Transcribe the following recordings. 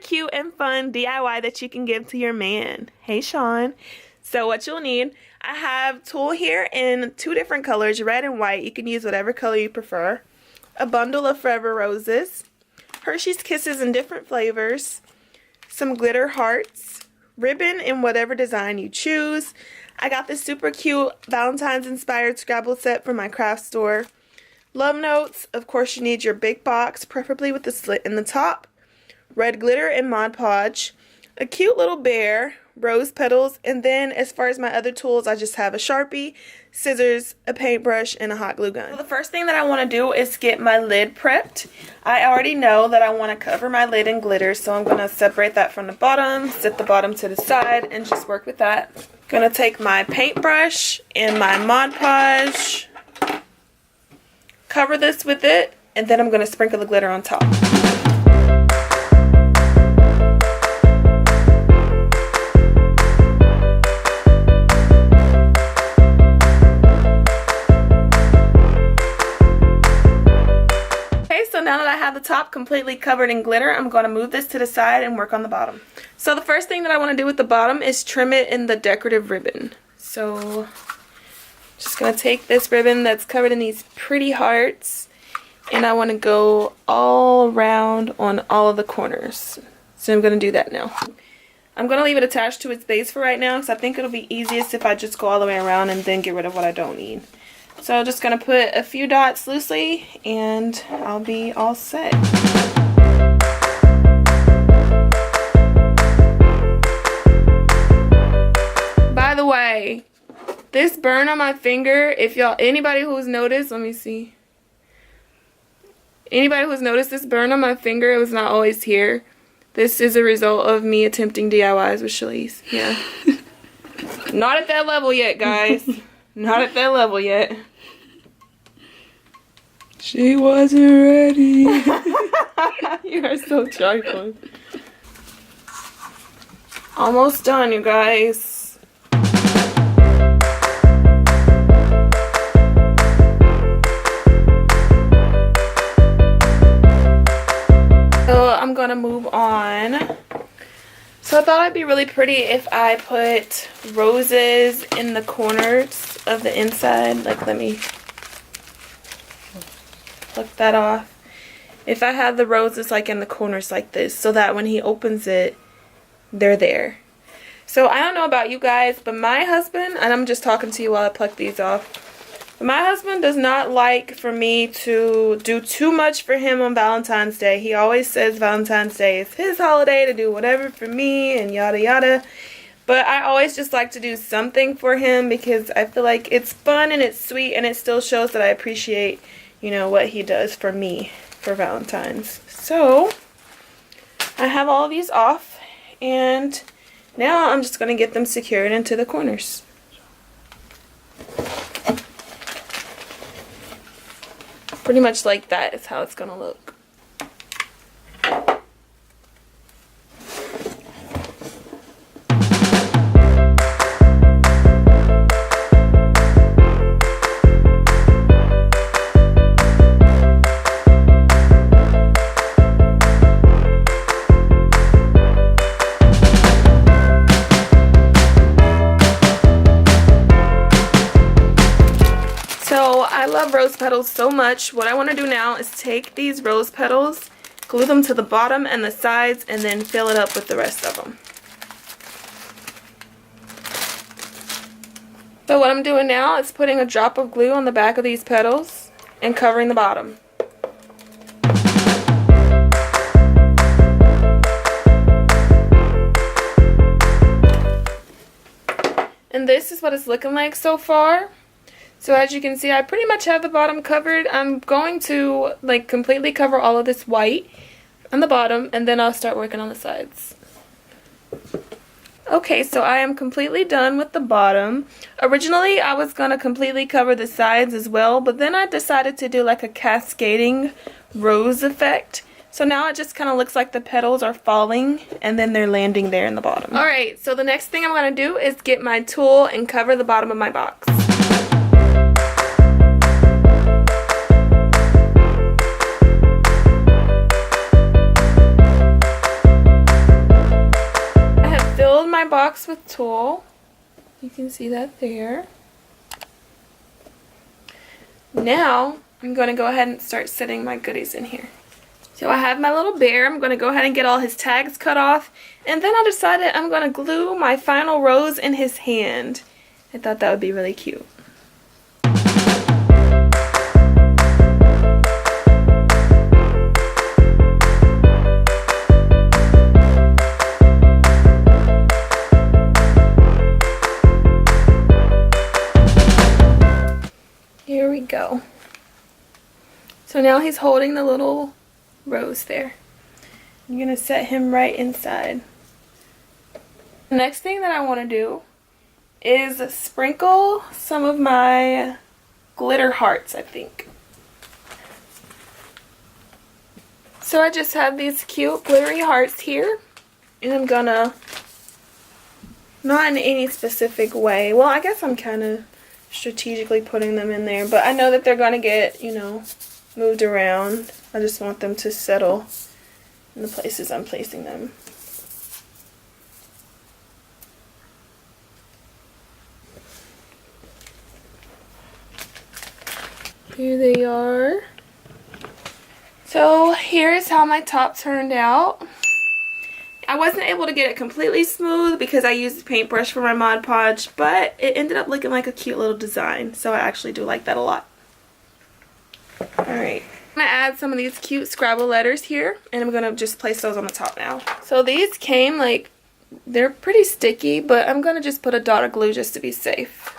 cute and fun DIY that you can give to your man. Hey, Sean. So what you'll need, I have tulle here in 2 different colors, red and white. You can use whatever color you prefer. A bundle of Forever Roses, Hershey's Kisses in different flavors, some glitter hearts, ribbon in whatever design you choose. I got this super cute Valentine's inspired Scrabble set from my craft store. Love notes, of course you need your big box, preferably with a slit in the top. Red glitter and Mod Podge. A cute little bear, rose petals, and then as far as my other tools, I just have a Sharpie, scissors, a paintbrush, and a hot glue gun. So the first thing that I want to do is get my lid prepped. I already know that I want to cover my lid in glitter, so I'm going to separate that from the bottom, set the bottom to the side, and just work with that. Going to take my paintbrush and my Mod Podge, cover this with it, and then I'm going to sprinkle the glitter on top. Now that I have the top completely covered in glitter, I'm going to move this to the side and work on the bottom. So the first thing that I want to do with the bottom is trim it in the decorative ribbon. So just going to take this ribbon that's covered in these pretty hearts, and I want to go all around on all of the corners. So I'm going to do that now. I'm going to leave it attached to its base for right now because I think it'll be easiest if I just go all the way around and then get rid of what I don't need. So I'm just going to put a few dots loosely and I'll be all set. By the way, this burn on my finger, if anybody who's noticed, let me see. Anybody who's noticed this burn on my finger, it was not always here. This is a result of me attempting DIYs with Shalese. Yeah. Not at that level yet, guys. Not at that level yet. She wasn't ready. You are so joyful. Almost done, you guys. So I'm gonna move on. So I thought it'd be really pretty if I put roses in the corners of the inside. Like, let me pluck that off. If I have the roses like in the corners like this, so that when he opens it, they're there. So I don't know about you guys, but my husband, and I'm just talking to you while I pluck these off, but my husband does not like for me to do too much for him on Valentine's Day. He always says Valentine's Day is his holiday to do whatever for me and yada yada. But I always just like to do something for him because I feel like it's fun and it's sweet and it still shows that I appreciate, you know, what he does for me for Valentine's. So I have all of these off, and now I'm just going to get them secured into the corners. Pretty much like that is how it's going to look. I love rose petals so much. What I want to do now is take these rose petals, glue them to the bottom and the sides, and then fill it up with the rest of them. So what I'm doing now is putting a drop of glue on the back of these petals and covering the bottom. And this is what it's looking like so far. So as you can see, I pretty much have the bottom covered. I'm going to like completely cover all of this white on the bottom, and then I'll start working on the sides. Okay, so I am completely done with the bottom. Originally, I was going to completely cover the sides as well, but then I decided to do like a cascading rose effect. So now it just kind of looks like the petals are falling and then they're landing there in the bottom. Alright, so the next thing I'm going to do is get my tool and cover the bottom of my box. box with tulle. You can see that there. Now, I'm going to go ahead and start setting my goodies in here. So I have my little bear. I'm going to go ahead and get all his tags cut off. And then I decided I'm going to glue my final rose in his hand. I thought that would be really cute. Here we go. So now he's holding the little rose there. I'm going to set him right inside. The next thing that I want to do is sprinkle some of my glitter hearts, I think. So I just have these cute glittery hearts here, and I'm gonna, not in any specific way, well, I guess I'm kind of strategically putting them in there, but I know that they're gonna get, you know, moved around. I just want them to settle in the places I'm placing them. Here they are. So here's how my top turned out. I wasn't able to get it completely smooth because I used the paintbrush for my Mod Podge, but it ended up looking like a cute little design, so I actually do like that a lot. Alright, I'm going to add some of these cute Scrabble letters here, and I'm going to just place those on the top now. So these came like, they're pretty sticky, but I'm going to just put a dot of glue just to be safe.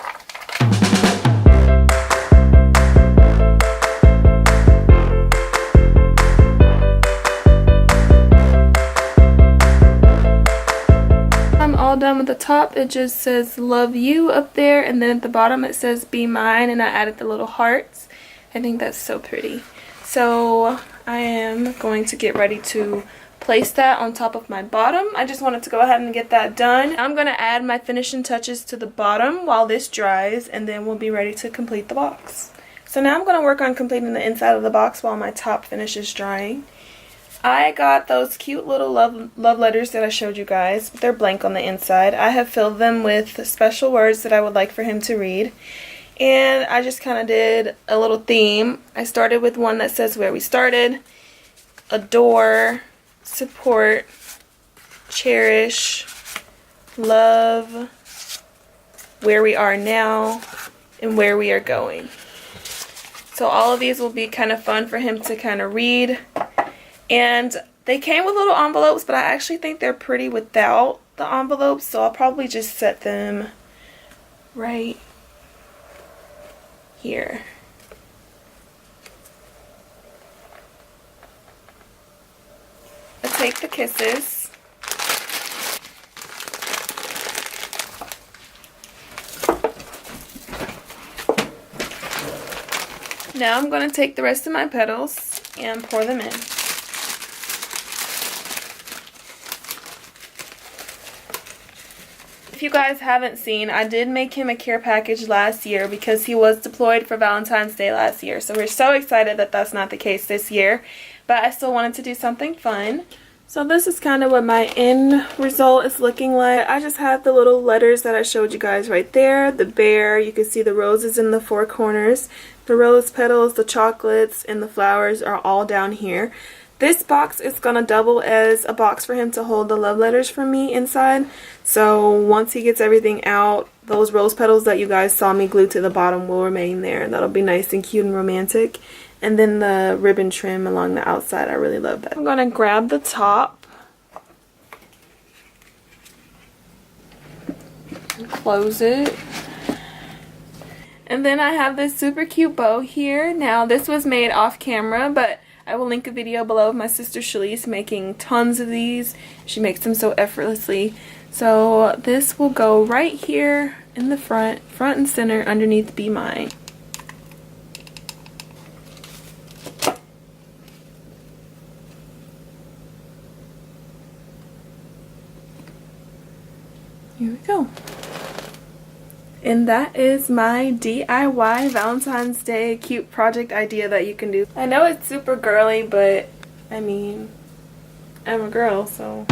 All done with the top. It just says love you up there, and then at the bottom it says be mine, and I added the little hearts. I think that's so pretty. So I am going to get ready to place that on top of my bottom. I just wanted to go ahead and get that done. I'm going to add my finishing touches to the bottom while this dries, and then we'll be ready to complete the box. So now I'm going to work on completing the inside of the box while my top finishes drying. I got those cute little love letters that I showed you guys, but they're blank on the inside. I have filled them with special words that I would like for him to read. And I just kind of did a little theme. I started with one that says where we started, adore, support, cherish, love, where we are now, and where we are going. So all of these will be kind of fun for him to kind of read. And they came with little envelopes, but I actually think they're pretty without the envelopes, so I'll probably just set them right here. Let's take the kisses. Now I'm going to take the rest of my petals and pour them in. If you guys haven't seen, I did make him a care package last year because he was deployed for Valentine's Day last year. So we're so excited that that's not the case this year. But I still wanted to do something fun. So this is kind of what my end result is looking like. I just have the little letters that I showed you guys right there. The bear, you can see the roses in the four corners. The rose petals, the chocolates, and the flowers are all down here. This box is going to double as a box for him to hold the love letters from me inside. So once he gets everything out, those rose petals that you guys saw me glue to the bottom will remain there. That'll be nice and cute and romantic. And then the ribbon trim along the outside, I really love that. I'm going to grab the top and close it. And then I have this super cute bow here. Now this was made off camera, but I will link a video below of my sister Shalese making tons of these. She makes them so effortlessly. So this will go right here in the front and center underneath Be Mine. Here we go. And that is my DIY Valentine's Day cute project idea that you can do. I know it's super girly, but I mean, I'm a girl, so...